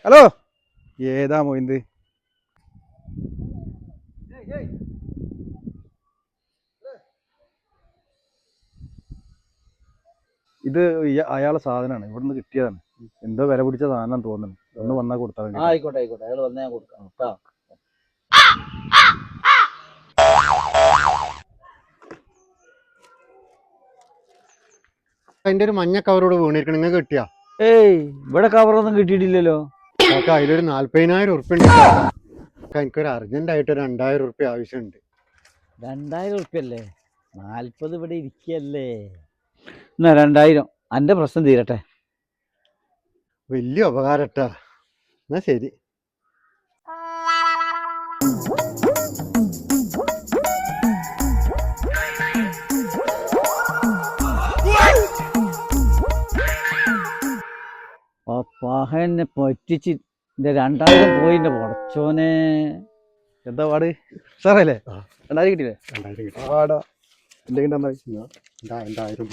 Hello ഏതാ മോയിന്ത് ഇത് അയാളെ സാധനമാണ് ഇവിടുന്ന് കിട്ടിയതാണ് എന്തോ വില പിടിച്ച സാധനം തോന്നുന്നു ഒന്ന് വന്നാൽ കൊടുത്താൽ ആയിക്കോട്ടെ അയാൾ വന്നാൽ ഞാൻ കൊടുക്കാം കേട്ടോ. അതിന്റെ ഒരു മഞ്ഞ കവറോട് വീണിരിക്കണം നിങ്ങൾക്ക് കിട്ടിയാ? ഇവിടെ കവറൊന്നും കിട്ടിയിട്ടില്ലല്ലോ. അതിലൊരു 40,000 ഉറുപ്പ്യ ഉണ്ട്. എനിക്കൊരു അർജന്റ് ആയിട്ട് 2,000 ഉറുപ്പ്യ ആവശ്യമുണ്ട്. 2,000 ഉറുപ്പ്യ അല്ലേ? 40 ഇവിടെ ഇരിക്കല്ലേ. എന്നാ 2,000 എൻ്റെ പ്രശ്നം തീരട്ടെ. വലിയ ഉപകാരട്ടാ. എന്നാ ശരി. പഹനെ പറ്റിച്ച് എൻ്റെ 2,000 പോയിന്റെ പൊടച്ചോനെ. എന്താ പാട് സാറല്ലേ? 2,000 കിട്ടിയില്ലേ? 2,000 കിട്ടി. പാടാ എന്തെങ്കിലും എന്താ 1,000